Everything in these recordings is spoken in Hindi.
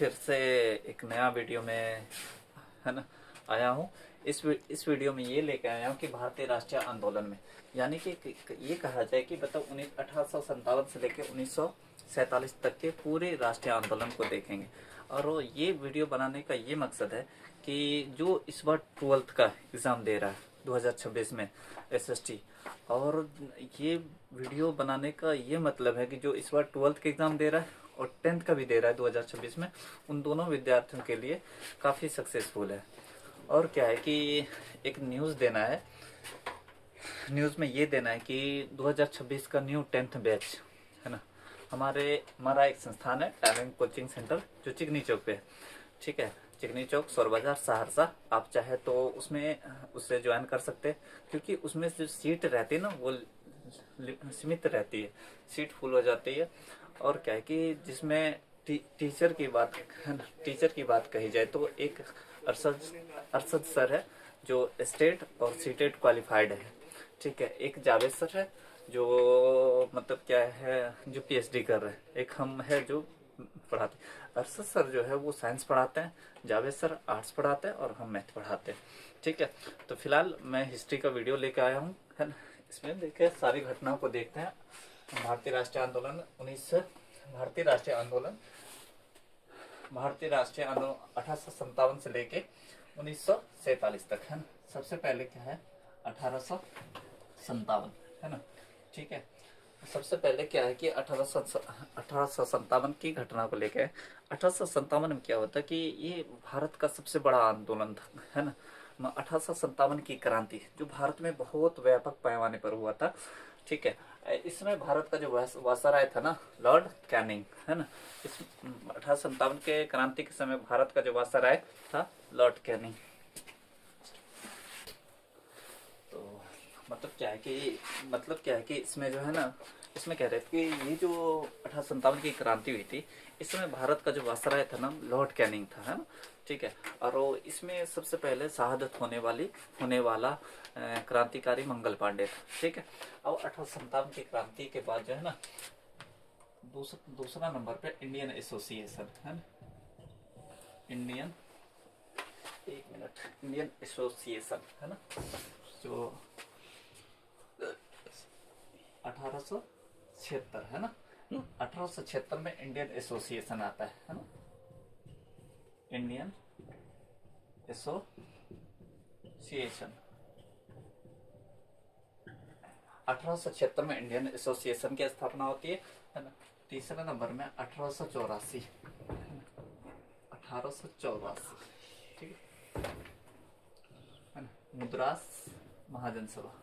फिर से एक नया वीडियो में है ना आया हूँ। इस वीडियो में ये लेकर आया हूँ कि भारतीय राष्ट्रीय आंदोलन में, यानी कि ये कहा जाए कि मतलब 1857 से लेकर 1947 तक के पूरे राष्ट्रीय आंदोलन को देखेंगे। और ये वीडियो बनाने का ये मकसद है कि जो इस बार 12th का एग्ज़ाम दे रहा है 2026 में एसएसटी, और ये वीडियो बनाने का ये मतलब है कि जो इस बार 12th का एग्ज़ाम दे रहा है और 10th का भी दे रहा है 2026 में, उन दोनों विद्यार्थियों के लिए काफ़ी सक्सेसफुल है। और क्या है कि एक न्यूज़ देना है, न्यूज़ में ये देना है कि 2026 का न्यू 10th बैच है ना, हमारा एक संस्थान है टैलेंट कोचिंग सेंटर जो चिकनी चौक पे है। ठीक है, चिकनी चौक सौर बाजार सहरसा। आप चाहे तो उससे ज्वाइन कर सकते हैं, क्योंकि उसमें जो सीट रहती है ना वो सीमित रहती है, सीट फुल हो जाती है। और क्या है कि जिसमें टीचर की बात है ना, टीचर की बात कही जाए तो एक अरशद सर है जो स्टेट और सीटेट क्वालिफाइड है। ठीक है, एक जावेद सर है जो मतलब क्या है जो पीएचडी कर रहे हैं, एक हम है जो पढ़ाते हैं। अरशद सर जो है वो साइंस पढ़ाते हैं, जावेद सर आर्ट्स पढ़ाते हैं और हम मैथ पढ़ाते हैं। ठीक है, तो फिलहाल मैं हिस्ट्री का वीडियो लेके आया हूँ, है ना। इसमें देखिए सारी घटनाओं को देखते हैं। भारतीय राष्ट्रीय आंदोलन भारतीय राष्ट्रीय आंदोलन 1857 से लेके 1947 तक, है ना। सबसे पहले क्या है 1857, है ना। ठीक है, सबसे पहले क्या है कि 1857 की घटना को लेकर 1857 में क्या होता है कि ये भारत का सबसे बड़ा आंदोलन था, है ना। 1857 की क्रांति जो भारत में बहुत व्यापक पैमाने पर हुआ था। ठीक है, इसमें भारत का जो वायसराय था ना लॉर्ड कैनिंग, है ना। इस 1857 के क्रांति के समय भारत का जो वायसराय था लॉर्ड कैनिंग। तो मतलब क्या है कि इसमें जो है ना, इसमें कह रहे थे कि ये जो 1857 की क्रांति हुई थी, इसमें भारत का जो वायसराय था ना लॉर्ड कैनिंग था, है ना। ठीक है, और इसमें सबसे पहले शहादत होने वाला क्रांतिकारी मंगल पांडे था। ठीक है, अब 1857 की क्रांति के बाद जो है ना दूसरा नंबर पे इंडियन एसोसिएशन, है ना। इंडियन एसोसिएशन, है ना, जो 1876, है ना। 1876 में इंडियन एसोसिएशन आता है ना। इंडियन एसोसिएशन 1876 में इंडियन एसोसिएशन की स्थापना होती है ना। तीसरे नंबर में 1884, ठीक है ना। मद्रास महाजन सभा,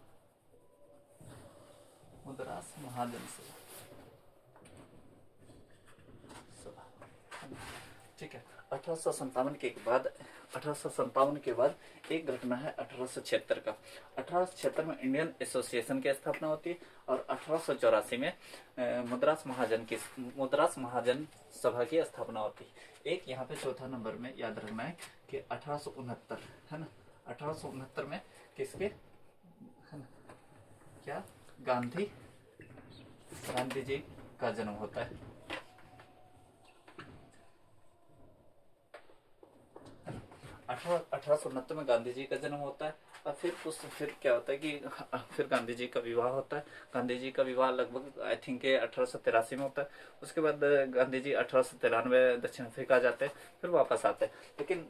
ठीक है। 1857 के बाद एक घटना है 1876 का। 1876 में इंडियन एसोसिएशन की स्थापना होती है और 1884 में मद्रास महाजन सभा की स्थापना होती है। एक यहाँ पे चौथा नंबर में याद रखना है कि 1869, है ना। 1869 में किसके, है ना, क्या गांधी जी का जन्म होता है। 1869 में गांधी जी का जन्म होता है। और फिर क्या होता है कि फिर गांधी जी का विवाह होता है। गांधी जी का विवाह लगभग आई थिंक 1883 में होता है। उसके बाद गांधी जी 1893 दक्षिण अफ्रीका जाते हैं, फिर वापस आते हैं। लेकिन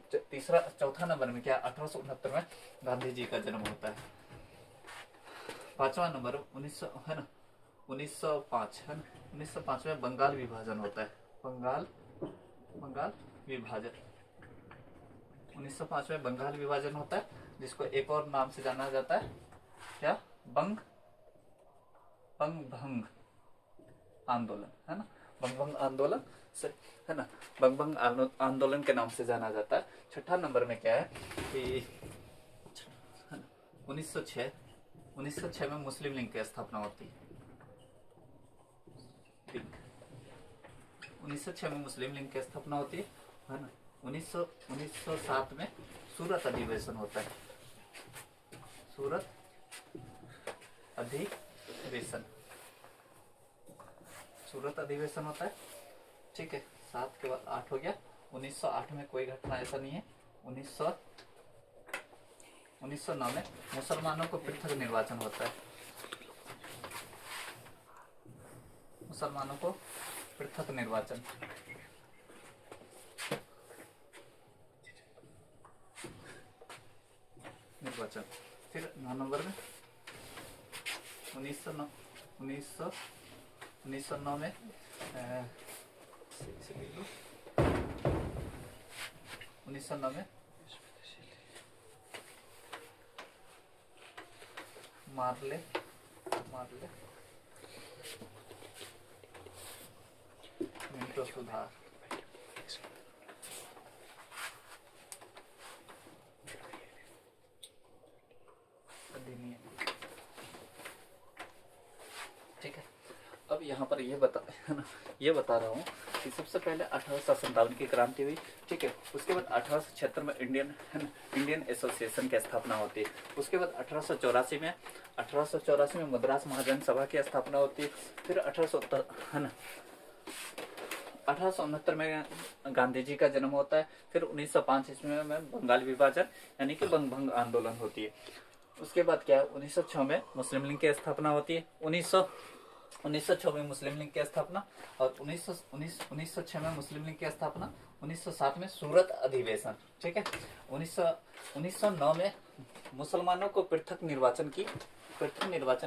चौथा नंबर में क्या 1869 में गांधी जी का जन्म होता है। पांचवा नंबर 1900, है ना, 1905, है ना। 1905 में बंगाल विभाजन होता है। बंगाल विभाजन 1905 में बंगाल विभाजन होता है, जिसको एक और नाम से जाना जाता है, क्या, बंग भंग आंदोलन, है ना। बंग भंग आंदोलन से, है ना, बंग भंग आंदोलन के नाम से जाना जाता है। छठा नंबर में क्या है कि 1906 में मुस्लिम लीग की स्थापना होती है। 1906 में मुस्लिम लीग की स्थापना होती है ना। 1907 में सूरत अधिवेशन होता है। सूरत अधिवेशन होता है। ठीक है, 7 के बाद 8 हो गया, 1908 में कोई घटना ऐसा नहीं है। 1909 में मुसलमानों को पृथक निर्वाचन होता है। मुसलमानों को पृथक निर्वाचन। फिर 9 नंबर में 1909 में 1909 में मार्ले मिंटो सुधार अधिनियम। ठीक है, अब यहाँ पर ये बता रहा हूँ कि सबसे पहले 1857 की क्रांति हुई। ठीक है, उसके बाद 1876 में इंडियन एसोसिएशन की स्थापना होती है। उसके बाद 1884 में मद्रास महाजन सभा की स्थापना होती है। फिर 1869 में गांधी जी का जन्म होता है। फिर 1905 ईस्वी में बंगाल विभाजन यानी कि बंग आंदोलन होती है। उसके बाद क्या है, 1906 में मुस्लिम लीग की स्थापना होती है। 1906 में मुस्लिम लीग की स्थापना, और 1906 में मुस्लिम लीग की स्थापना। 1907 में सूरत अधिवेशन। ठीक है, 1909 में मुसलमानों को पृथक निर्वाचन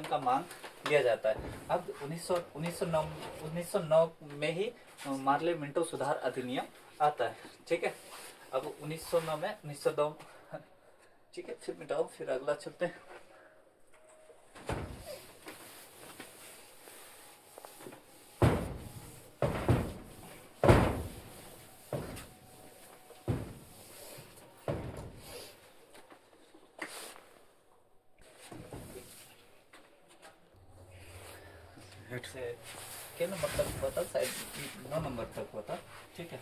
का मांग लिया जाता है। अब 1909 में ही मार्ले मिंटो सुधार अधिनियम आता है। ठीक है, अब 1909 में 1902। ठीक है, फिर मिटाओ, फिर अगला चलते हैं। क्या नंबर तक हुआ था? शायद 9 नंबर तक हुआ था। ठीक है,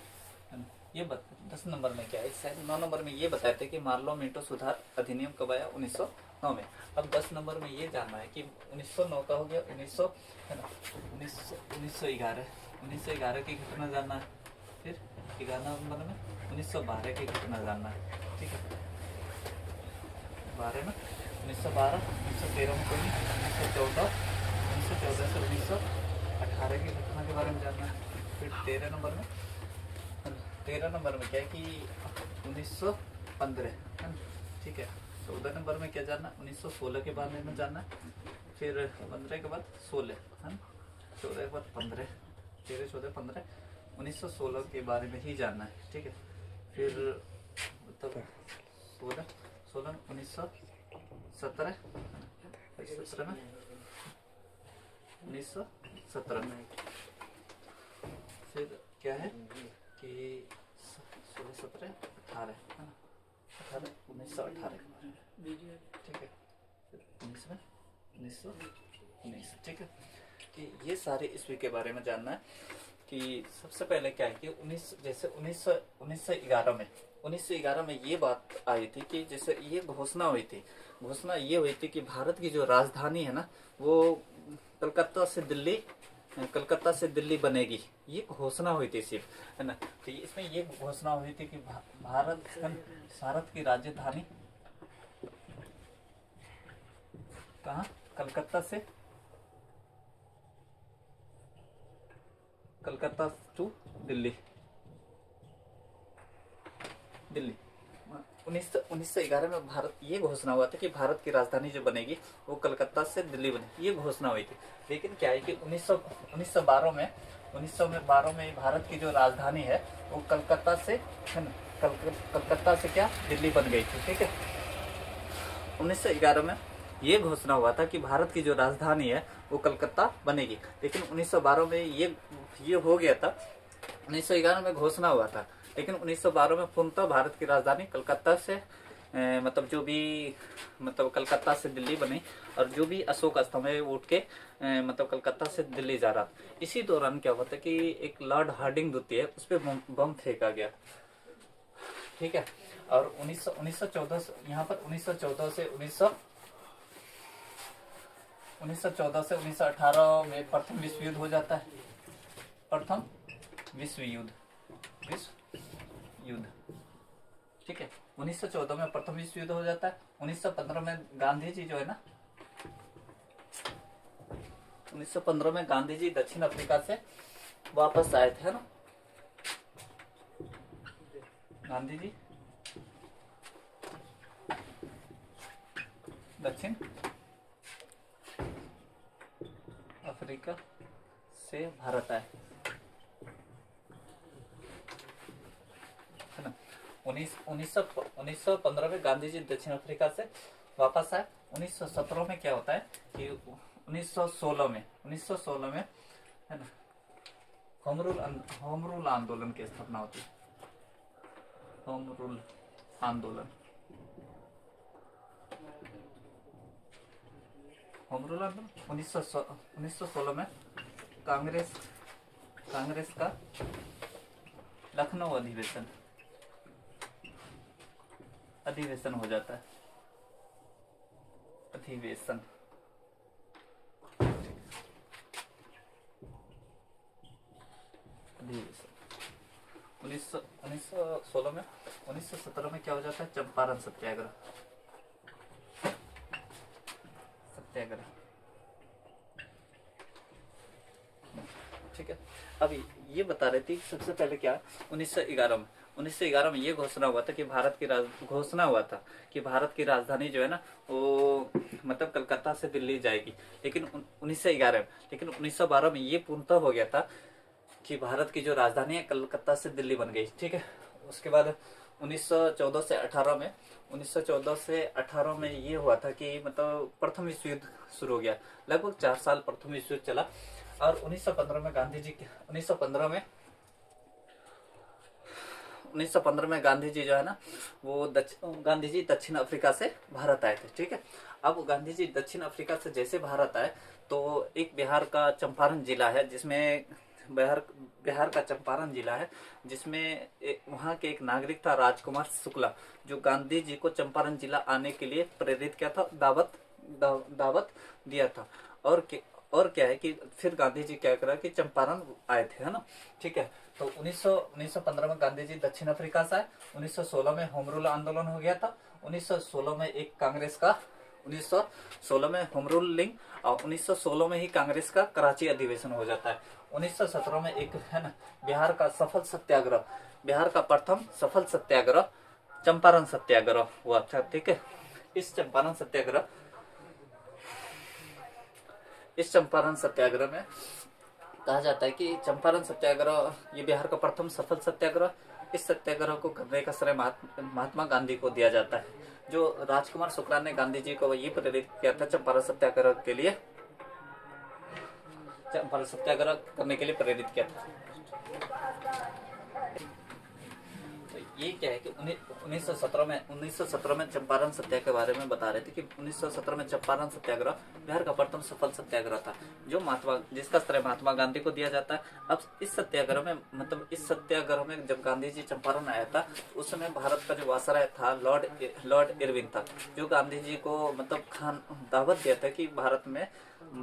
ये 10 नंबर में क्या है, शायद 9 नंबर में ये बताए थे कि मार्लो मिंटो सुधार अधिनियम कब आया, 1909 में। अब 10 नंबर में ये जानना है कि 1909 का हो गया, 1911 की घटना जानना है। फिर 11 नंबर में 1912 की घटना जानना है। ठीक है, 12 में 1912, 1913 में कोई नहीं, 1914 से 1918 की घटना के बारे में जानना है। फिर 13 नंबर में क्या है कि 1915 है ना। ठीक है, 14 नंबर में क्या जानना है, 1916 के बारे में जानना है। फिर 15 के बाद 16 है ना, 14 के बाद 15, 13, 14, 15, 1916 के बारे में ही जानना है। ठीक है, फिर मतलब 16 1917 में 1917 में फिर क्या है कि 16, 17, 18 है ना, 1918। ठीक है, फिर 1919। ठीक है, कि ये सारे ईस्वी के बारे में जानना है। कि सबसे पहले क्या है कि 1911 में ये बात आई थी कि जैसे ये घोषणा हुई थी कि भारत की जो राजधानी है ना, वो कलकत्ता से दिल्ली बनेगी। ये घोषणा हुई थी सिर्फ, है ना। तो इसमें ये घोषणा हुई थी कि भारत की राजधानी कहाँ, कलकत्ता टू दिल्ली 1911 में भारत ये घोषणा हुआ था कि भारत की राजधानी जो बनेगी वो कलकत्ता से दिल्ली बनेगी, ये घोषणा हुई थी। लेकिन क्या है कि 1912 में भारत की जो राजधानी है वो कलकत्ता से क्या दिल्ली बन गई थी। ठीक है, 1911 में ये घोषणा हुआ था कि भारत की जो राजधानी है वो कलकत्ता बनेगी। लेकिन 1912 में ये हो गया था। 1911 में घोषणा हुआ था, लेकिन 1912 में पूर्णतः भारत की राजधानी कलकत्ता से कलकत्ता से दिल्ली बनी। और जो भी अशोक स्तंभ है वो उठ के कलकत्ता से दिल्ली जा रहा था। इसी दौरान क्या हुआ था कि एक लॉर्ड हार्डिंग द्वितीय है, उस पर बम फेंका गया। ठीक है, और 1914 यहाँ पर 1914 से 1918 में प्रथम विश्व युद्ध हो जाता है। प्रथम विश्व युद्ध युद्ध, ठीक है। 1914 में प्रथम विश्व युद्ध हो जाता है। 1915 में गांधी जी जो है ना, 1915 में गांधी जी दक्षिण अफ्रीका से वापस आए थे, है ना। गांधी जी दक्षिण अफ्रीका से भारत आए, है ना। 1915 में गांधी जी दक्षिण अफ्रीका से वापस आए। 1917 में क्या होता है कि 1916 में है ना होम रूल आंदोलन की स्थापना होती है। होम रूल आंदोलन, होम रूल आंदोलन 1916 में कांग्रेस का लखनऊ अधिवेशन हो जाता है। अधिवेशन, 1916 में। 1917 में क्या हो जाता है, चंपारण सत्याग्रह, ठीक है। अब ये बता रहे थे सबसे पहले क्या 1911 में ये घोषणा हुआ था कि भारत की राजधानी जो है ना वो मतलब कलकत्ता से दिल्ली जाएगी, लेकिन 1911 में, लेकिन 1912 में ये पूर्णतः हो गया था कि भारत की जो राजधानी है कलकत्ता से दिल्ली बन गई, ठीक है। उसके बाद 1914 से 18 में ये हुआ था कि मतलब प्रथम विश्व युद्ध शुरू हो गया। लगभग 4 साल प्रथम विश्व युद्ध चला। और 1915 में गांधी जी जो है ना वो गांधी जी दक्षिण अफ्रीका से भारत आए थे, ठीक है। अब गांधी जी दक्षिण अफ्रीका से जैसे भारत आए तो एक बिहार का चंपारण जिला है जिसमें वहाँ के एक नागरिक था राजकुमार शुक्ला, जो गांधी जी को चंपारण जिला आने के लिए प्रेरित किया था, दावत दिया था। और क्या है कि फिर गांधी जी क्या करा कि चंपारण आए थे, है ना, ठीक है। तो 1915 में गांधी जी दक्षिण अफ्रीका से आए। 1916 में होम रूल आंदोलन हो गया था। 1916 में होम रूलिंग, और 1916 में ही कांग्रेस का कराची अधिवेशन हो जाता है। 1917 में एक है ना बिहार का प्रथम सफल सत्याग्रह चंपारण सत्याग्रह हुआ था, ठीक है। इस चंपारण सत्याग्रह में कहा जाता है कि चंपारण सत्याग्रह ये बिहार का प्रथम सफल सत्याग्रह, इस सत्याग्रह को करने का श्रेय महात्मा गांधी को दिया जाता है। जो राजकुमार शुक्ला ने गांधी जी को ये प्रेरित किया था चंपारण सत्याग्रह करने के लिए प्रेरित किया था। तो ये क्या है कि 1917 में चंपारण सत्याग्रह के बारे में बता रहे थे कि 1917 में चंपारण सत्याग्रह बिहार का प्रथम सफल सत्याग्रह था, जो जिसका श्रेय महात्मा गांधी को दिया जाता है। अब इस सत्याग्रह में जब गांधी जी चंपारण आया था उस समय भारत का जो वायसराय था लॉर्ड इरविन था, जो गांधी जी को मतलब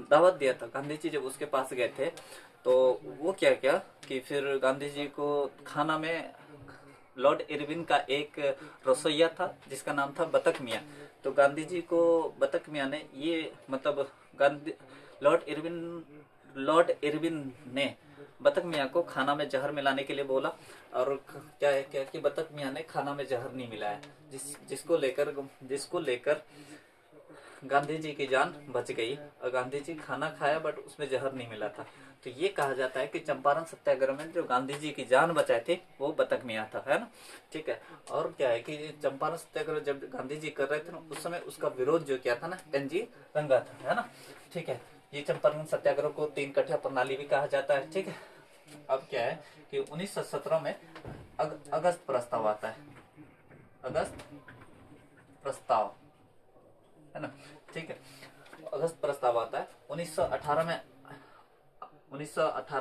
दावत दिया था। गांधी जी जब उसके पास गए थे तो वो क्या कि फिर गांधी जी को खाना में लॉर्ड इरविन का एक रसोइया था जिसका नाम था बतक मियाँ। तो गांधी जी को बतक मियाँ ने ये मतलब लॉर्ड इरविन ने बतक मियाँ को खाना में जहर मिलाने के लिए बोला, और क्या कि बतक मियाँ ने खाना में जहर नहीं मिलाया, जिसको लेकर गांधी जी की जान बच गई और गांधी जी खाना खाया बट उसमें जहर नहीं मिला था। तो ये कहा जाता है कि चंपारण सत्याग्रह में जो गांधी जी की जान बचाए थे वो बतक मियाँ था, है ना, ठीक है। और क्या है कि चंपारण सत्याग्रह जब गांधी जी कर रहे थे ना उस समय उसका विरोध जो किया था ना एनजी रंगा था, है ना, ठीक है। ये चंपारण सत्याग्रह को 3 कठिया प्रणाली भी कहा जाता है, ठीक है। अब क्या है कि 1917 में अगस्त प्रस्ताव आता है, अगस्त प्रस्ताव, है ना, ठीक है। अगस्त प्रस्ताव आता है। 1918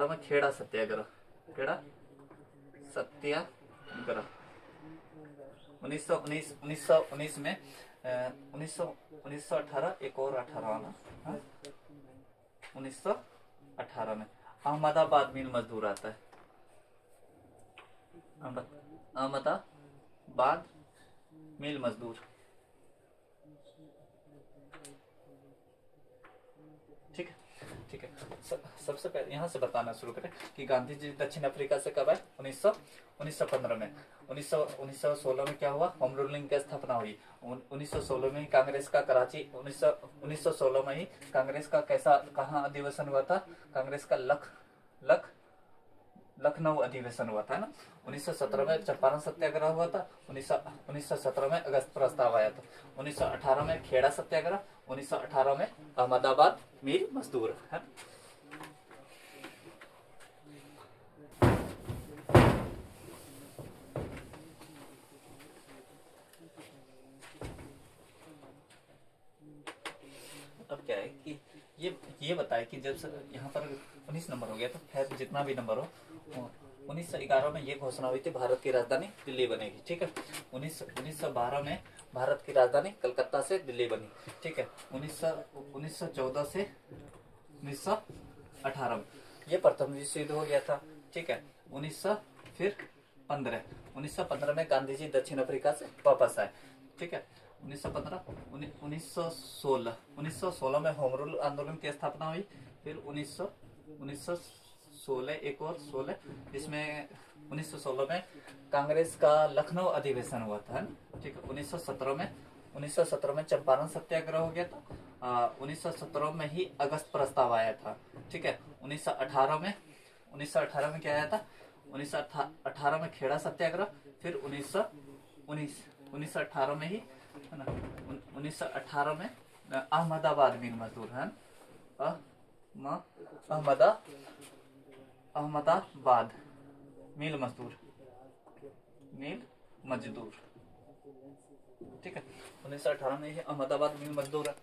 में खेड़ा सत्याग्रह 1919 में 1918 एक और 18 आना 1918 में अहमदाबाद मिल मजदूर आता है। अहमदाबाद मिल मजदूर। ठीक है, ठीक है। सबसे पहले यहाँ से बताना शुरू करें कि गांधी जी दक्षिण अफ्रीका से कब आए? 1915 में। 1916 में क्या हुआ? होम रूलिंग की स्थापना हुई। 1916 में ही कांग्रेस का कराची 1916 में ही कांग्रेस का कहाँ अधिवेशन हुआ था? कांग्रेस का लखनऊ अधिवेशन हुआ था ना। 1917 में चंपारण सत्याग्रह हुआ था। 1917 में अगस्त प्रस्ताव आया था। 1918 में खेड़ा सत्याग्रह। 1918 में अहमदाबाद मिल मजदूर है। अब क्या है कि ये बताए कि जब यहाँ पर 19 नंबर हो गया तो खैर जितना भी नंबर हो, 1911 में ये घोषणा हुई थी भारत की राजधानी दिल्ली बनेगी। ठीक है। 1912 में भारत की राजधानी कलकत्ता से दिल्ली बनी। ठीक है। 1914 से 1918 में ये प्रथम विश्व युद्ध हो गया था। ठीक है। 1915 में गांधी जी दक्षिण अफ्रीका से वापस आए। ठीक है। 1916 में होम रूल आंदोलन की स्थापना हुई। फिर 1916 एक और 16 जिसमें 1916 में कांग्रेस का लखनऊ अधिवेशन हुआ था। ठीक है। 1917 में चंपारण सत्याग्रह हो गया था। 1917 में ही अगस्त प्रस्ताव आया था। ठीक है। 1918 में क्या आया था? 1918 में खेड़ा सत्याग्रह। फिर 1918 में ही है ना, 1918 में अहमदाबाद मिल मजदूर है। अहमदाबाद मिल मजदूर। ठीक है। 1918 में ही अहमदाबाद मिल मजदूर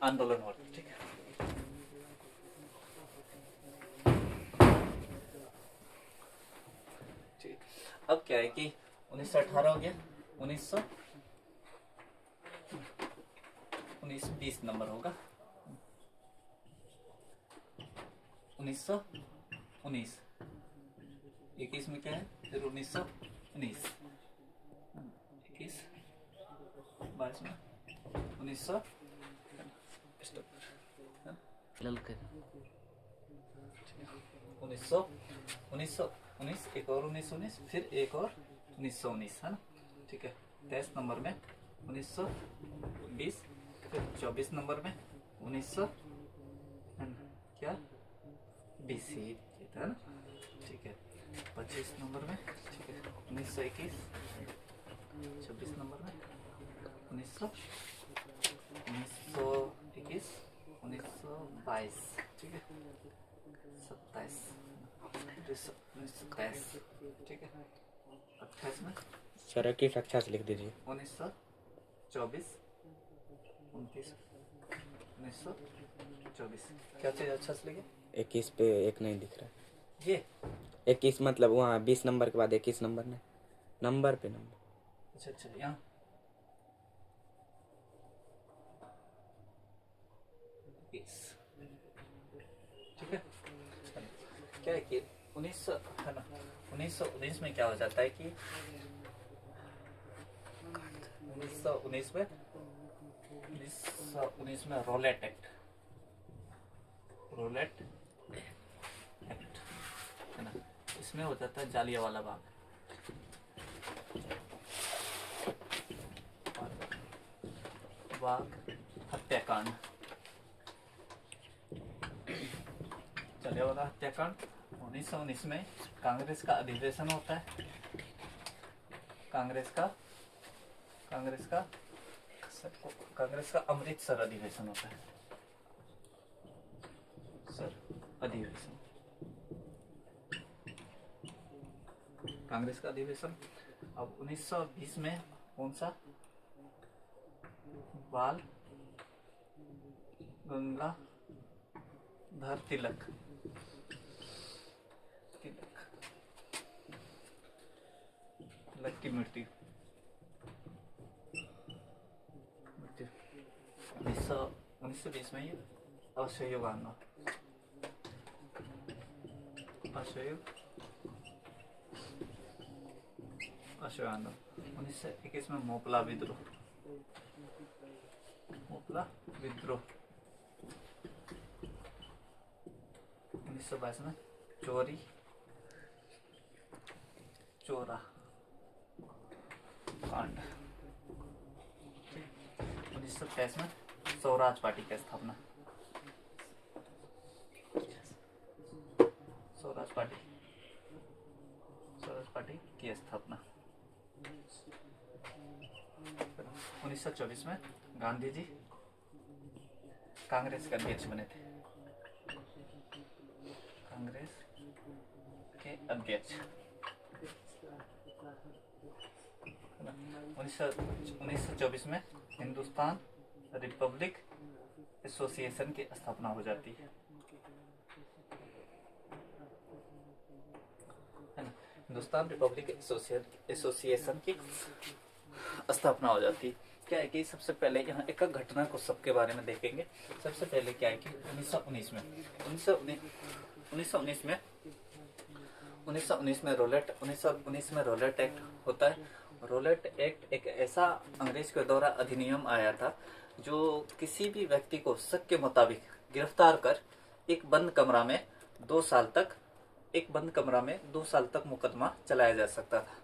आंदोलन हुआ। ठीक है। ठीक। अब क्या है कि 1918 हो गया। 20 नंबर होगा। 1919 21 में क्या है? फिर 1919 21 22 में 1919 एक और 1919 फिर एक और 1919 है ना। ठीक है। 23 नंबर में 1920 फिर 24 नंबर में 1900 क्या 20 था ना। ठीक है। 25 नंबर में ठीक है 1921। 26 नंबर में 1921 1922। ठीक है। 27 1927। ठीक है। 28 में सर 21 अच्छा से लिख दीजिए। 1924 29 1924। क्या चीज अच्छा से लिखे? 21 पे एक नहीं दिख रहा है। ये 21 मतलब वहाँ 20 नंबर के बाद 21 नंबर नहीं, नंबर पे नंबर। अच्छा यहाँ 20। ठीक है। क्या है कि 1900 है ना, 1919 में क्या हो जाता है कि 1919 में रोलेट एक्ट है ना, इसमें हो जाता है जालियांवाला बाग। हत्याकांड, जालियांवाला हत्याकांड 1919 में कांग्रेस का अधिवेशन होता है। कांग्रेस का अमृतसर अधिवेशन होता है। सर अधिवेशन कांग्रेस का अधिवेशन। अब 1920 में कौन सा? बाल गंगाधर तिलक की मृत्यु। 1920 में ये असहयोग आंदोलन, अशोक आंदोलन। 1921 में मोपला विद्रोह, मोपला विद्रोह। 1922 में चोरी चोरा कांड। 1923 में स्वराज पार्टी की स्थापना, स्वराज पार्टी की स्थापना। 1924 में गांधी जी कांग्रेस के अध्यक्ष बने थे, कांग्रेस के अध्यक्ष। 1924 में हिंदुस्तान रिपब्लिक एसोसिएशन की स्थापना हो जाती है ना। हिंदुस्तान रिपब्लिक एसोसिएशन की स्थापना हो जाती है। क्या है कि सबसे पहले यहाँ एक घटना को सबके बारे में देखेंगे। सबसे पहले क्या है कि 1919 में रोलेट एक्ट होता है। रोलेट एक्ट एक ऐसा अंग्रेज के द्वारा अधिनियम आया था जो किसी भी व्यक्ति को शक के मुताबिक गिरफ्तार कर एक बंद कमरा में 2 साल तक मुकदमा चलाया जा सकता था।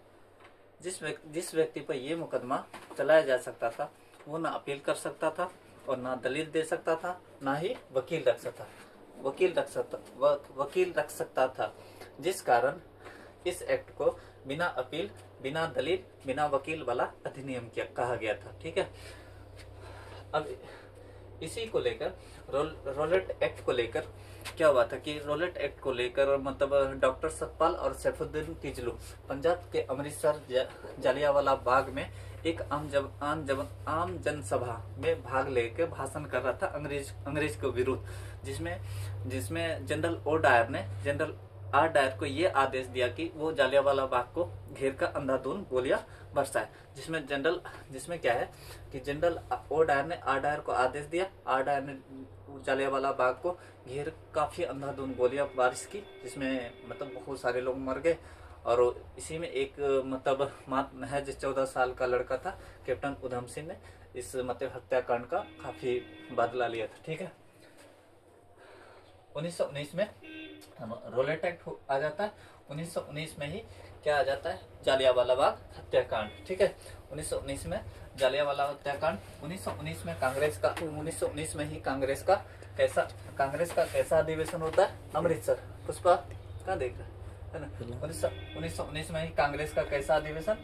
जिस व्यक्ति पर यह मुकदमा चलाया जा सकता था वो ना अपील कर सकता था और ना दलील दे सकता था, ना ही वकील रख सकता था। जिस कारण इस एक्ट को बिना अपील, बिना दलील, बिना वकील वाला अधिनियम कहा गया था। ठीक है। अब इसी को लेकर रोलेट एक्ट को लेकर क्या हुआ था कि रोलेट एक्ट को लेकर मतलब डॉक्टर सतपाल और सैफुद्दीन किचलू पंजाब के अमृतसर जालियांवाला बाग में एक आम जनसभा में भाग लेकर भाषण कर रहा था अंग्रेज के विरुद्ध, जिसमें जनरल आर डायर को ये आदेश दिया कि वो जालियांवाला बाग को घेर कर अंधाधुंध गोलियां बरसाए। जिसमें क्या है कि जनरल ओ डायर ने आर डायर को आदेश दिया। आर डायर ने जालियांवाला बाग को घेर काफी अंधाधुंध गोलियां बारिश की, जिसमें मतलब बहुत सारे लोग मर गए। और इसी में एक मतलब महज 14 साल का लड़का था, कैप्टन उधम सिंह ने इस मतलब हत्याकांड का काफी बदला लिया था। ठीक है। 1919 में रोलेट एक्ट आ जाता है। 1919 में ही क्या आ जाता है, जालियांवाला बाग हत्याकांड। ठीक है। 1919 में जालियांवाला हत्याकांड। 1919 में कांग्रेस का कैसा अधिवेशन होता है, अमृतसर। पुष्पा कहाँ देख रहा है ना। 1919 में ही कांग्रेस का कैसा अधिवेशन,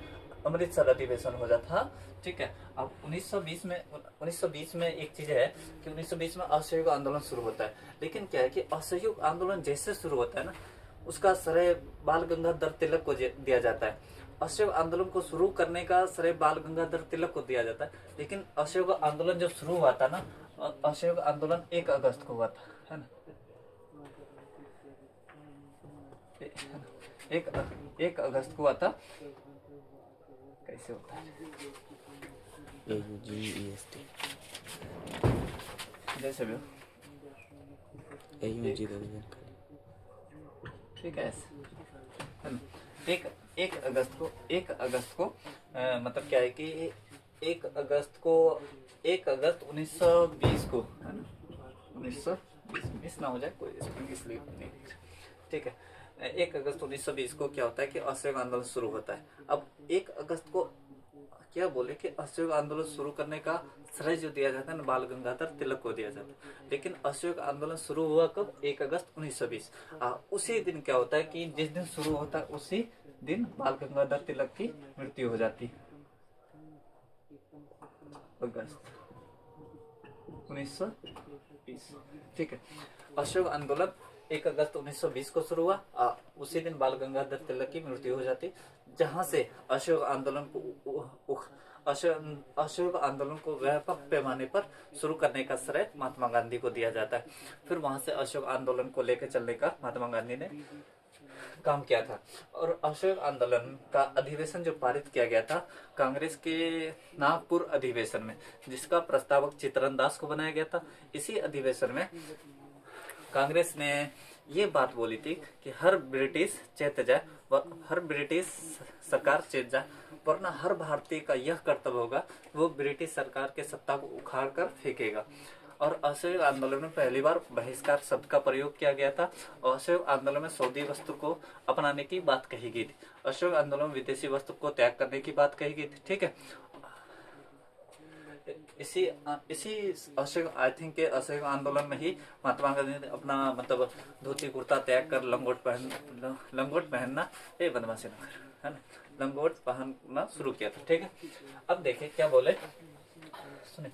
अमृतसर अधिवेशन हो जाता है। ठीक है। अब 1920 में एक चीज है कि 1920 में असहयोग आंदोलन शुरू होता है। लेकिन क्या है कि असहयोग आंदोलन जैसे शुरू होता है ना, उसका श्रेय बाल गंगाधर तिलक को दिया जाता है। असहयोग आंदोलन को शुरू करने का श्रेय बाल गंगाधर तिलक को दिया जाता है। लेकिन असहयोग आंदोलन जब शुरू हुआ था ना, असहयोग आंदोलन 1 अगस्त को हुआ था, है ना। 1 अगस्त को हुआ था। कैसे होता है, AUGEST जैसे भी हो, AUG ठीक है। एक अगस्त को मतलब क्या है कि 1 अगस्त 1920 को, है ना, 1920 ना हो जाए कोई इसलिए नहीं। ठीक है। 1 अगस्त 1920 को क्या होता है कि असहयोग आंदोलन शुरू होता है। अब 1 अगस्त को क्या बोले कि असहयोग आंदोलन शुरू करने का श्रेय जो दिया जाता है ना, बाल गंगाधर तिलक को दिया जाता है। लेकिन असहयोग आंदोलन शुरू हुआ कब, 1 अगस्त 1920। उसी दिन क्या होता है कि जिस दिन शुरू होता है उसी दिन बाल गंगाधर तिलक की मृत्यु हो जाती है। अगस्त 1920। ठीक है। असहयोग आंदोलन 1 अगस्त 1920 को शुरू हुआ। उसी दिन बाल गंगाधर तिलक की मृत्यु हो जाती, जहां से असहयोग आंदोलन को व्यापक पैमाने पर शुरू करने का श्रेय महात्मा गांधी को दिया जाता है। फिर वहां से असहयोग आंदोलन को लेकर चलने का महात्मा गांधी ने काम किया था। और असहयोग आंदोलन का अधिवेशन जो पारित किया गया था कांग्रेस के नागपुर अधिवेशन में, जिसका प्रस्तावक चित्तरंजन दास को बनाया गया था। इसी अधिवेशन में कांग्रेस ने ये बात बोली थी कि हर ब्रिटिश चेत जाए, हर ब्रिटिश सरकार चेत जाए, वरना हर भारतीय का यह कर्तव्य होगा वो ब्रिटिश सरकार के सत्ता को उखाड़ कर फेंकेगा। और असहयोग आंदोलन में पहली बार बहिष्कार शब्द का प्रयोग किया गया था। और असहयोग आंदोलन में सऊदी वस्तु को अपनाने की बात कही गई थी। असहयोग आंदोलन में विदेशी वस्तु को त्याग करने की बात कही गई थी। ठीक है, इसी इसी असहयोग, आई थिंक के असहयोग आंदोलन में ही महात्मा गांधी ने अपना मतलब धोती कुर्ता त्याग कर लंगोट पहनना, ये बदमाशी न कर, है ना, लंगोट पहनना शुरू किया था। ठीक है, अब देखिए क्या बोले, सुनिए।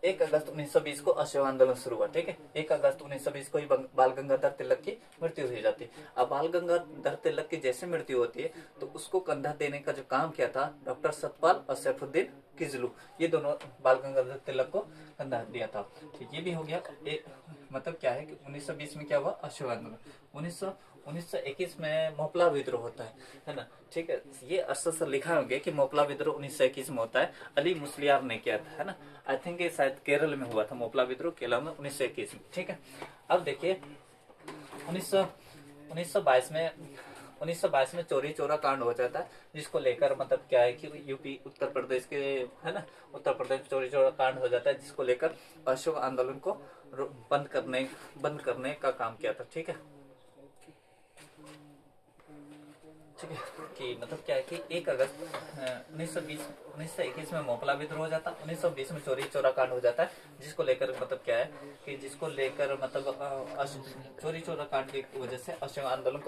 1 अगस्त 1920 को असहयोग आंदोलन शुरू हुआ। ठीक है, 1 अगस्त 1920 को ही बाल गंगाधर तिलक की मृत्यु हो जाती है। अब बाल गंगाधर तिलक की जैसे मृत्यु होती है तो उसको कंधा देने का जो काम किया था डॉक्टर सतपाल और सैफुद्दीन किजलू, ये दोनों बाल गंगाधर तिलक को कंधा दिया था। तो ये भी हो गया। मतलब क्या है कि 1920 में क्या हुआ, असहयोग आंदोलन। 1921 में मोपला विद्रोह होता है ना। ठीक है, ये अक्सर से लिखा होगा कि मोपला विद्रोह 1921 में होता है, अली मुस्लियार ने किया था, है ना। आई थिंक ये शायद केरल में हुआ था मोपला विद्रोह, केरल में 1921 में। ठीक है, अब देखिए 1922 में चोरी चोरा कांड हो जाता है, जिसको लेकर मतलब क्या है कि यूपी उत्तर प्रदेश के, है ना, उत्तर प्रदेश में चोरी चोरा कांड हो जाता है, जिसको लेकर अशोक आंदोलन को बंद करने का काम किया था। ठीक है, ठीक है, कि मतलब क्या है कि 1 अगस्त 1921 में मोपला विद्रोह हो जाता है, 1920 में चोरी चोरा कांड हो जाता है, जिसको लेकर मतलब क्या है कि जिसको लेकर मतलब चोरी चोरा कांड की वजह से असहयोग आंदोलन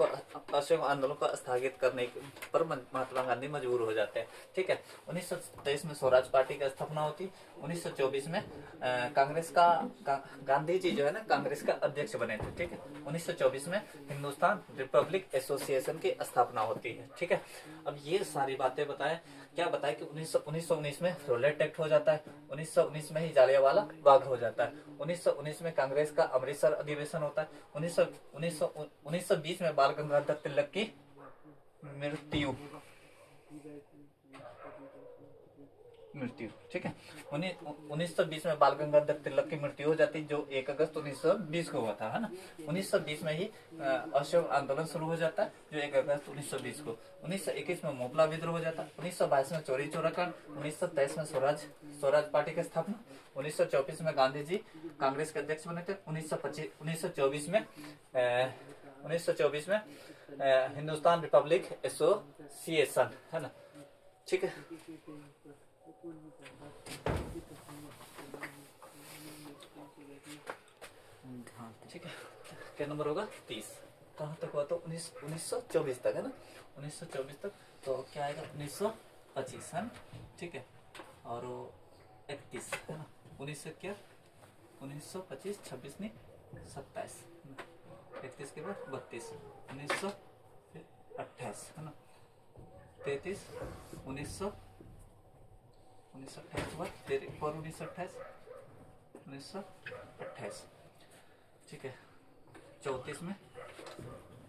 को स्थगित करने पर महात्मा गांधी मजबूर हो जाते हैं। ठीक है, 1923 में स्वराज पार्टी की स्थापना होती, 1924 में कांग्रेस का गांधी जी जो है ना कांग्रेस का अध्यक्ष बने थे। ठीक है, 1924 में हिंदुस्तान रिपब्लिक एसोसिएशन की स्थापना होती है। ठीक है, अब ये सारी बातें बताएं, क्या बताएं कि 1919 में रोलेट एक्ट हो जाता है, 1919 में ही जालियांवाला बाग हो जाता है, 1919 में कांग्रेस का अमृतसर अधिवेशन होता है, 1920 में बाल गंगाधर तिलक की मृत्यु। ठीक है, 1920 में बाल गंगाधर तिलक की मृत्यु हो जाती, जो 1 अगस्त 1920 को हुआ था, है ना। 1920 में ही असहयोग आंदोलन शुरू हो जाता है, जो 1 अगस्त 1920 को। 1921 में मोपला विद्रोह हो जाता है, 1922 में चोरी चोरा कांड, 1923 में स्वराज पार्टी की स्थापना, 1924 में गांधी जी कांग्रेस के अध्यक्ष बने थे, 1924 में हिंदुस्तान रिपब्लिक एसोसिएशन, है ना। ठीक है, ठीक है, क्या नंबर होगा 30। कहाँ तक हुआ तो 1924 तक, है ना, 1924 तक। तो क्या आएगा 1925, है ना। ठीक है, और 31, है ना, 1925, 26 नहीं 27, 31 के बाद 32, 1928, है ना, 33, 1928 के बाद 1928। ठीक है, 34 में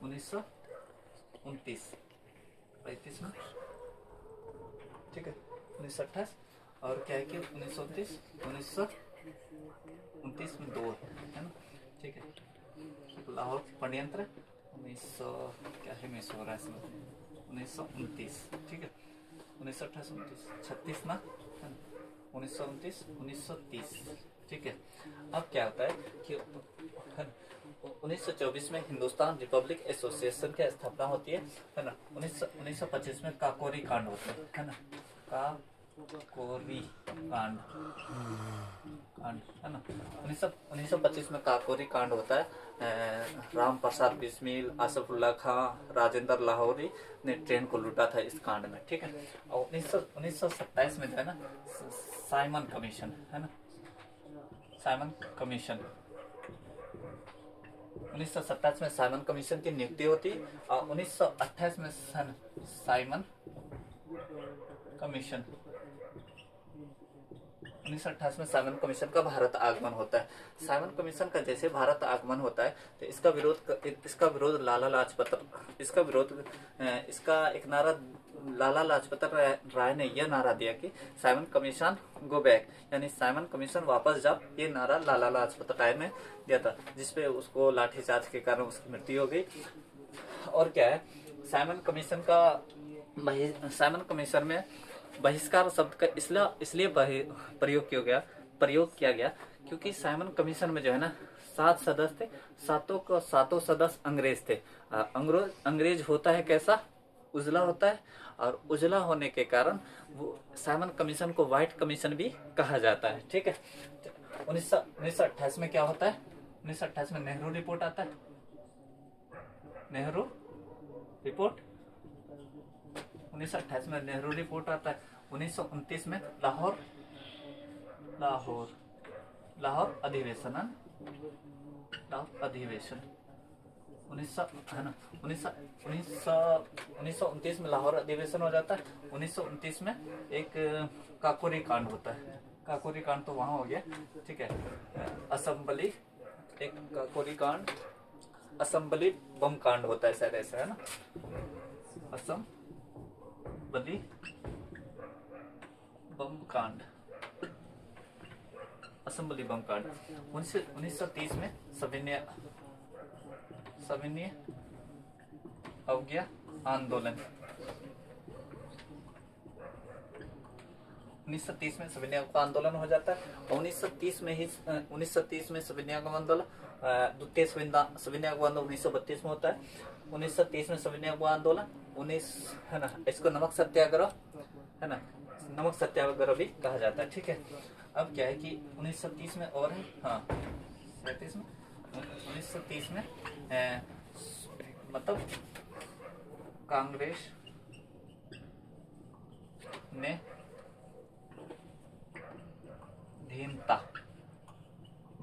1929, 35 में, ठीक है, 1928, और क्या है कि 1929 में 2, है ना। ठीक है, लाहौर षड्यंत्र 1900 क्या है मिस हो रहा है इसमें 1929। ठीक है, 1928, 36 ना 1929, 1930। ठीक है, अब क्या होता है कि 1924 में हिंदुस्तान रिपब्लिक एसोसिएशन की स्थापना होती है ना। 1925 में काकोरी कांड होता है ना, काकोरी कांड, है ना। 1925 में काकोरी कांड होता है। राम प्रसाद बिस्मिल, आसफुल्ला खां, राजेंद्र लाहौरी ने ट्रेन को लूटा था इस कांड में। ठीक है, और 1927 में जो है ना साइमन कमीशन, है ना, साइमन कमीशन 1927 में साइमन कमीशन की नियुक्ति होती, और 1928 में साइमन कमीशन 1928 में साइमन कमीशन का भारत आगमन होता है। साइमन कमीशन का जैसे भारत आगमन होता है तो इसका विरोध लाला लाजपत इसका एक नारा लाला लाजपत राय ने यह नारा दिया कि साइमन कमीशन गो बैक, यानी साइमन कमीशन वापस जाओ। ये नारा लाला लाजपत राय ने दिया था, जिसपे उसको लाठीचार्ज के कारण उसकी मृत्यु हो गई। और क्या है, साइमन कमीशन में बहिष्कार शब्द का इसलिए प्रयोग किया गया क्योंकि साइमन कमीशन में जो है ना 7 सदस्य थे, सातों सदस्य अंग्रेज थे। अंग्रेज होता है कैसा, उजला होता है, और उजला होने के कारण वो साइमन कमीशन को व्हाइट कमीशन भी कहा जाता है। ठीक है, 1928 में क्या होता है, 1928 में नेहरू रिपोर्ट आता है। नेहरू रिपोर्ट 1928 में नेहरू रिपोर्ट आता है। 1929 में लाहौर अधिवेशन 1929 में लाहौर अधिवेशन हो जाता है। 1929 में एक काकोरी कांड होता है। काकोरी कांड तो वहां हो गया, ठीक है। असेंबली एक काकोरी कांड, असेंबली बम कांड होता है शायद, ऐसा है ना, असेंबली बम कांड, असेंबली बम कांड। 1930 में सविनय अवज्ञा आंदोलन, 1930 में सविनय अवज्ञा आंदोलन हो जाता है। 1930 में सविनय अवज्ञा आंदोलन, द्वितीय सविनय अवज्ञा आंदोलन 1932 में होता है। 1930 में सविनय अवज्ञा आंदोलन, 19 है ना, इसको नमक सत्याग्रह है ना, नमक सत्याग्रह भी कहा जाता है। ठीक है, अब क्या है कि 1930 में और है, हाँ 37 में, 1930 में मतलब कांग्रेस ने स्वाधीनता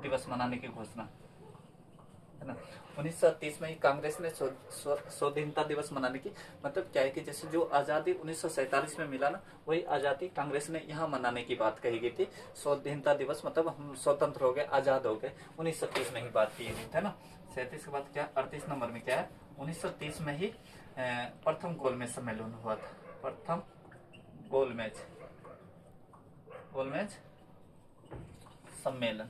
दिवस मनाने की घोषणा, है ना। 1930 में ही कांग्रेस ने स्वाधीनता दिवस मनाने की, मतलब क्या है कि जैसे जो आजादी 1947 में मिला ना, वही आजादी कांग्रेस ने यहाँ मनाने की बात कही गई थी। स्वाधीनता दिवस मतलब हम स्वतंत्र हो गए, आजाद हो गए, 1930 में ही बात की गई थी ना। 37 के बाद क्या, 38 नंबर में क्या है, 1930 में ही प्रथम गोलमेज सम्मेलन हुआ था। प्रथम गोलमेज सम्मेलन,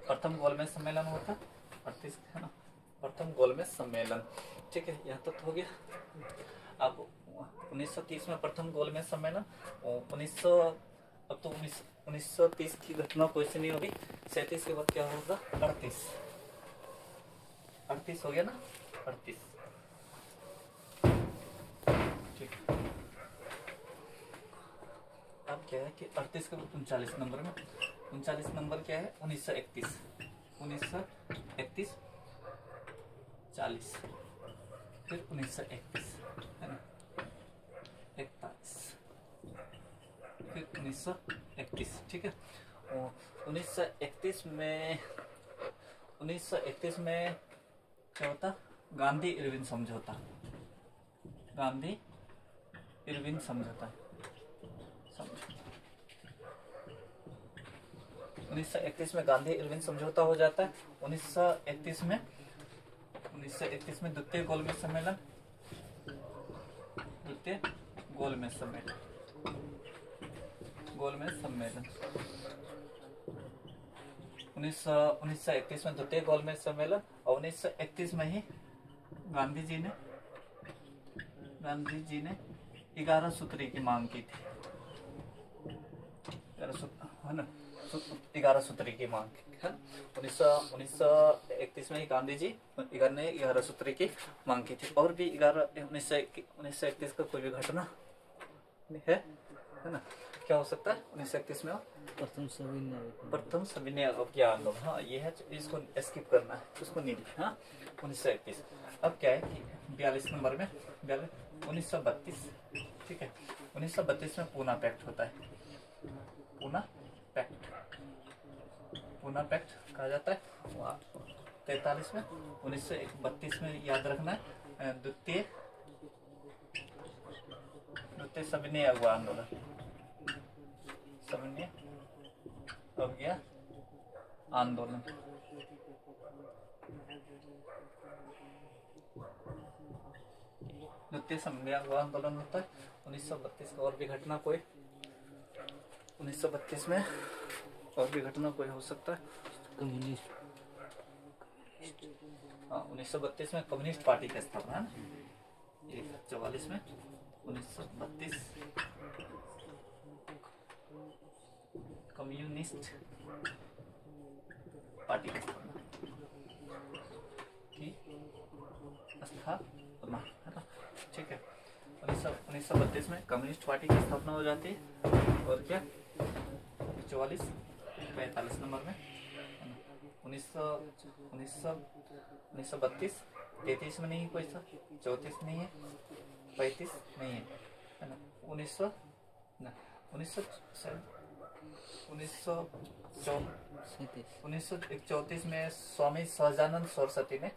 प्रथम गोलमेज सम्मेलन होता 38 है ना, प्रथम गोलमेज सम्मेलन। ठीक है, यहाँ तक हो गया। अब 1930 में प्रथम गोलमेज सम्मेलन, 1930 की घटना कोई सी नहीं होगी। 37 के बाद क्या होगा, 38 हो गया ना, 38। ठीक, अब क्या है कि 38 के बाद 39 नंबर में, 39 नंबर क्या है, 1931 40, फिर 1931 है ना, 41, फिर 1931। ठीक है, 1931 में क्या होता, गांधी इरविन समझौता, 1931 में गांधी इरविन समझौता हो जाता है। 1931 में द्वितीय गोलमेज सम्मेलन, 1931 में द्वितीय गोलमेज सम्मेलन, और 1931 में ही गांधी जी ने 11 सूत्री की मांग की थी, 11 सूत्री की मांग है। 1931 में ही गांधी जी ने 11 सूत्री की मांग की थी। और भी 1931 का कोई भी घटना है ना, क्या हो सकता है 1931 में, प्रथम सविनय अवज्ञा आंदोलन, हाँ ये है, इसको स्किप करना है, उसको नहीं लिखना। हाँ 1931। अब क्या है कि 42 नंबर में 1932, ठीक है, 1932 में पूना पैक्ट होता है, पूना पैक्ट कहा जाता है। 43 में, 1932 में याद रखना है द्वितीय सविनय अवज्ञा आंदोलन, समन्वय अवज्ञा आंदोलन। द्वितीय समन्वय आंदोलन होता है 1932 का। और भी घटना कोई 1932 में और भी घटना कोई हो सकता है? कम्युनिस्ट। हाँ, 1932 में कम्युनिस्ट पार्टी का स्थापना है ना। 44 में 1932 कम्युनिस्ट पार्टी की स्थापना है ना। ठीक है, 1932 में कम्युनिस्ट पार्टी की स्थापना हो जाती है। और क्या 45 नंबर में 1932 33 में नहीं कोई सा, 34 नहीं है, 35 नहीं है ना। 1934 में स्वामी सहजानंद सरस्वती ने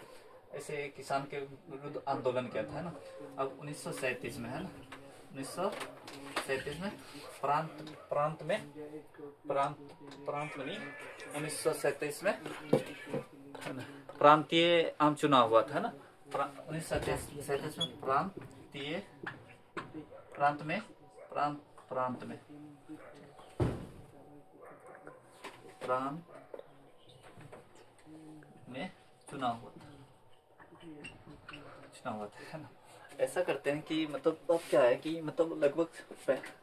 ऐसे किसान के विरुद्ध आंदोलन किया था, है ना। अब 1937 में, है ना, 1937 में प्रांत में नहीं, 1937 में प्रांतीय आम चुनाव हुआ था, है ना। 1937 में प्रांत में चुनाव हुआ था, है ना। ऐसा करते हैं कि मतलब अब क्या है कि मतलब लगभग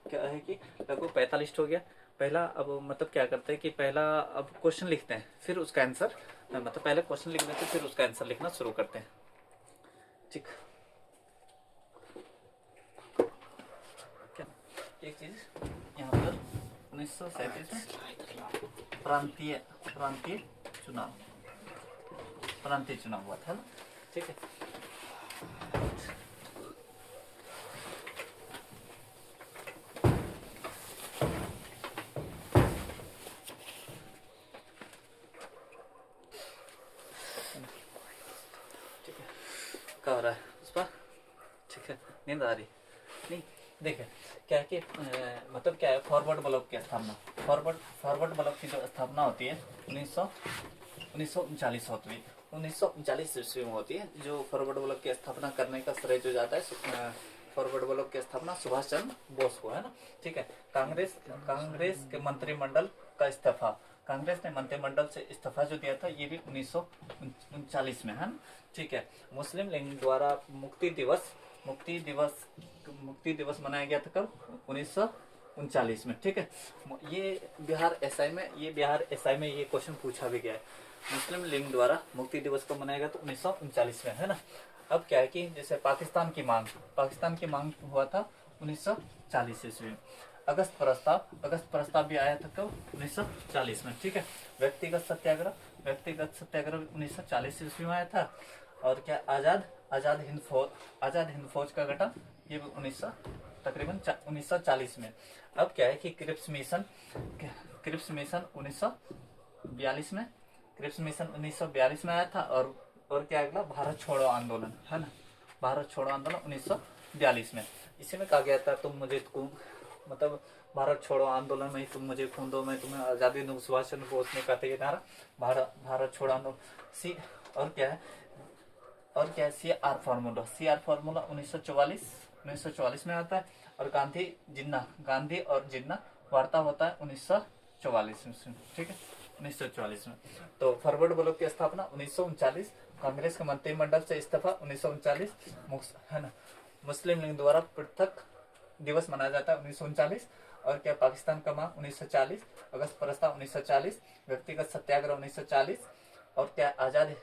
क्या है कि लगभग 45 हो गया पहला। अब मतलब क्या करते हैं कि पहला अब क्वेश्चन लिखते हैं, फिर उसका आंसर, मतलब पहले क्वेश्चन लिख लेते हैं, फिर उसका आंसर लिखना शुरू करते हैं। ठीक, क्या एक चीज यहाँ पर 1937 में प्रांतीय चुनाव हुआ था, ठीक है। क्या हो रहा है उस पर? ठीक है, नींद आ रही नहीं। देखे क्या है कि मतलब क्या है, फॉरवर्ड ब्लॉक की स्थापना, फॉरवर्ड ब्लॉक की जो स्थापना होती है 1939 होती है, 1939 ईस्वी में होती है। जो फॉरवर्ड ब्लॉक की स्थापना करने का श्रेय जो जाता है फॉरवर्ड ब्लॉक की स्थापना सुभाष चंद्र बोस को, है ना। ठीक है, कांग्रेस के मंत्रिमंडल का इस्तीफा, कांग्रेस ने मंत्रिमंडल से इस्तीफा जो दिया था ये भी 1939 में, है ना। ठीक है, मुस्लिम लीग द्वारा मुक्ति दिवस मनाया गया था कब? 1939 में। ठीक है, ये बिहार एसआई में ये क्वेश्चन पूछा भी गया है। मुस्लिम लीग द्वारा मुक्ति दिवस को मनाया गया तो 1939 में, है ना। अब क्या है कि जैसे पाकिस्तान की मांग हुआ था 1940 ईस्वी में। अगस्त प्रस्ताव भी आया था कब? 1940 में। ठीक है, व्यक्तिगत सत्याग्रह 1940 ईस्वी में आया था। और क्या आजाद हिंद फौज का गठन ये भी तकरीबन 1940 में। अब क्या है कि क्रिप्स मिशन 1942 में, क्रिप्स मिशन 1942 में आया था। और क्या अगला? भारत छोड़ो आंदोलन, है ना। भारत छोड़ो आंदोलन 1942 में। इसी में कहा गया था मतलब भारत छोड़ो आंदोलन में तुम मुझे खून दो, मैं तुम्हें आजादी दूं। सुभाष चंद्र बोस ने कहा था ये नारा, भारत छोड़ो आंदोलन। और क्या है CR फॉर्मूला 1944 में आता है। और गांधी और जिन्ना वार्ता होता है 1944 में। ठीक है, 1944 में। तो फॉरवर्ड ब्लॉक की स्थापना 1939, कांग्रेस के मंत्रिमंडल से इस्तीफा 1939, है ना। मुस्लिम लीग द्वारा पृथक दिवस मनाया जाता है 1939। और क्या पाकिस्तान का मांग 1940, अगस्त प्रस्ताव 1940, व्यक्तिगत सत्याग्रह 1940। और क्या आजाद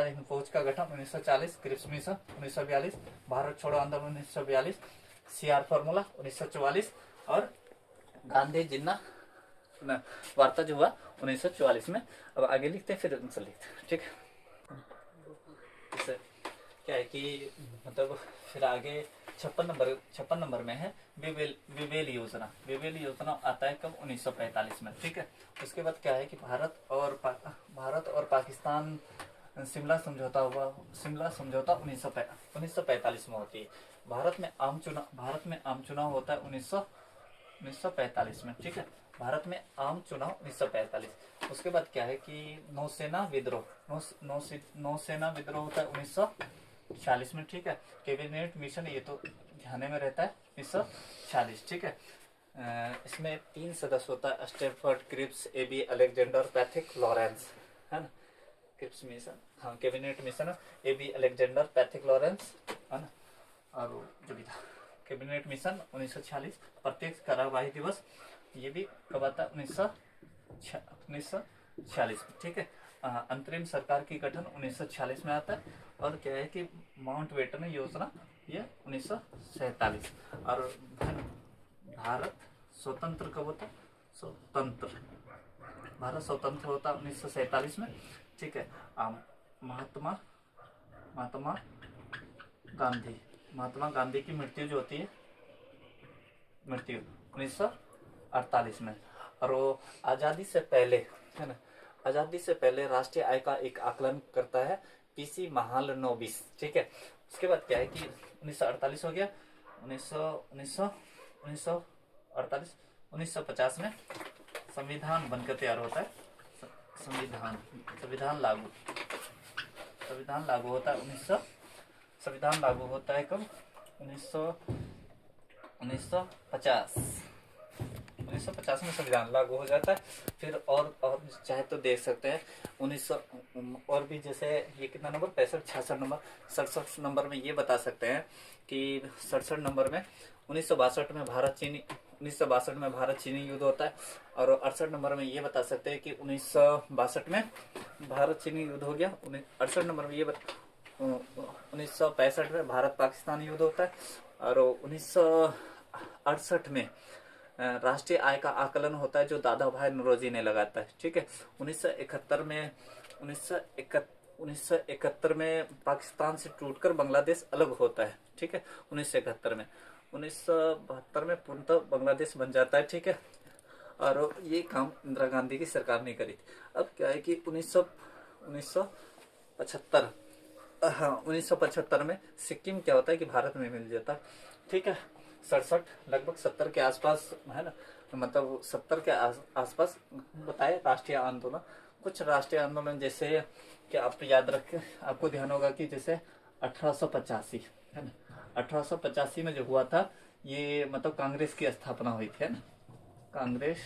हिंद फौज का गठन 1940, क्रिप्स मिशन 1942, भारत छोड़ो आंदोलन 1942, CR फॉर्मूला 1944 और गांधी जिन्ना वार्ता जो हुआ 1944 में। अब आगे लिखते हैं, फिर आंसर लिखते हैं। ठीक है, क्या है कि मतलब फिर आगे 56 नंबर में है विवेल योजना आता है कब? 1945 में। ठीक है, उसके बाद क्या है कि भारत और पाकिस्तान शिमला समझौता 1945 में होती है। भारत में आम चुनाव होता है 1945 में। ठीक है, भारत में आम चुनाव 1945। उसके बाद क्या है कि नौसेना विद्रोह, नौसेना विद्रोह होता है 1946 में, ठीक है। कैबिनेट मिशन, ये तो ध्यान में रहता है 1946, ठीक है। इसमें 3 सदस्य होता है, Stafford Cripps, A V Alexander, Pethick Lawrence, है ना। क्रिप्स मिशन, हाँ cabinet mission A V Alexander, Pethick Lawrence, है ना। और जो भी था कैबिनेट मिशन 1946। प्रत्येक कार्यवाही दिवस, ये भी कब आता है 1946 में, ठीक है। अंतरिम सरकार की गठन 1946 में आता है। और क्या है कि माउंट बेटन योजना ये 1947। और भारत स्वतंत्र कब होता है, भारत स्वतंत्र होता है 1947 में, ठीक है। महात्मा गांधी की मृत्यु जो होती है, मृत्यु 1948 में। और वो आजादी से पहले, है ना, आजादी से पहले राष्ट्रीय आय का एक आकलन करता है पीसी महालनोबिस, ठीक है। उसके बाद क्या है कि 1948 हो गया, 1950 में संविधान बनकर तैयार होता है। संविधान लागू होता है संविधान लागू होता है कब, 1950 में संविधान लागू हो जाता है। फिर और चाहे तो देख सकते हैं 1900 और भी, जैसे ये कितना नंबर 65, 66 नंबर, 67 नंबर में ये बता सकते हैं कि 67 नंबर में 1962 में भारत चीनी युद्ध होता है। और 68 नंबर में ये बता सकते हैं कि 1962 में भारत चीनी युद्ध हो गया। 68 नंबर में ये 1965 में भारत पाकिस्तान युद्ध होता है। और 1968 में राष्ट्रीय आय का आकलन होता है जो दादा भाई नौरोजी ने लगाता है, ठीक है। 1971 में पाकिस्तान से टूटकर बांग्लादेश अलग होता है, ठीक है। 1971 में 1972 में पूर्णतः बांग्लादेश बन जाता है, ठीक है। और ये काम इंदिरा गांधी की सरकार ने करी थी। अब क्या है कि 1975 में सिक्किम क्या होता है कि भारत में मिल जाता है, ठीक है। 67 लगभग 70 के आसपास, है ना, मतलब 70 के आसपास बताए राष्ट्रीय आंदोलन। कुछ राष्ट्रीय आंदोलन जैसे कि आप याद रखें, आपको ध्यान होगा कि जैसे 1885, है ना, 1885 में जो हुआ था, ये मतलब कांग्रेस की स्थापना हुई थी, है ना, कांग्रेस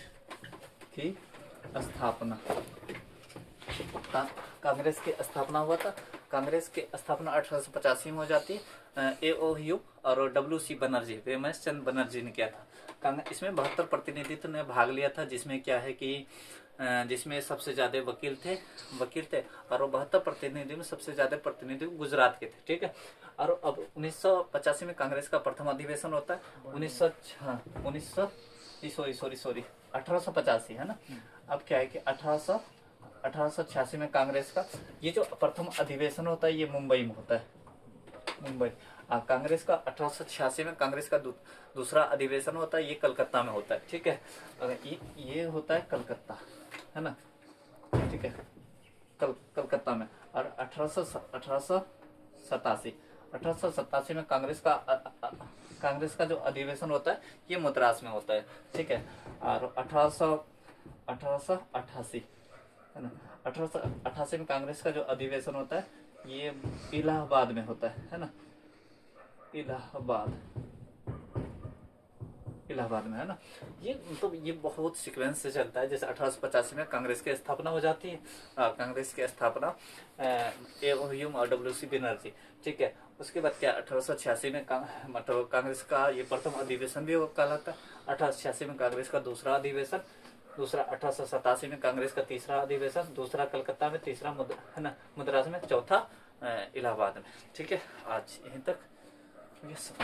की स्थापना हुआ था। कांग्रेस की स्थापना 1885 में हो जाती है। AOU और WC बनर्जी, वेमस चंद्र बनर्जी ने किया था। इसमें 72 प्रतिनिधित्व ने भाग लिया था, जिसमें क्या है कि जिसमें सबसे ज्यादा वकील थे। और 72 प्रतिनिधि में सबसे ज्यादा प्रतिनिधि गुजरात के थे, ठीक है। और अब 1985 में कांग्रेस का प्रथम अधिवेशन होता है। 1885, है ना। अब क्या है कि 1886 में कांग्रेस का ये जो प्रथम अधिवेशन होता है, ये मुंबई में होता है। कांग्रेस का 1886 में कांग्रेस का दूसरा अधिवेशन होता है, ये कलकत्ता में होता है, ठीक है। ये होता है कलकत्ता, है ना, ठीक है, कलकत्ता में। और 1887 में कांग्रेस का जो अधिवेशन होता है, ये मद्रास में होता है, ठीक है। और 1888, है ना, 1888 में कांग्रेस का जो अधिवेशन होता है, ये इलाहाबाद में होता है ना, इलाहाबाद में, है ना। ये मतलब ये बहुत सीक्वेंस से चलता है। जैसे 1885 में कांग्रेस की स्थापना हो जाती है, कांग्रेस की स्थापना AOU और WC बनर्जी, ठीक है। उसके बाद क्या 1886 में मतलब कांग्रेस का ये प्रथम अधिवेशन भी कहलाता है। 1886 में कांग्रेस का दूसरा अधिवेशन, 1887 में कांग्रेस का तीसरा अधिवेशन, दूसरा कलकत्ता में, तीसरा है ना मद्रास में, चौथा इलाहाबाद में, ठीक है। आज यहीं तक ये सब।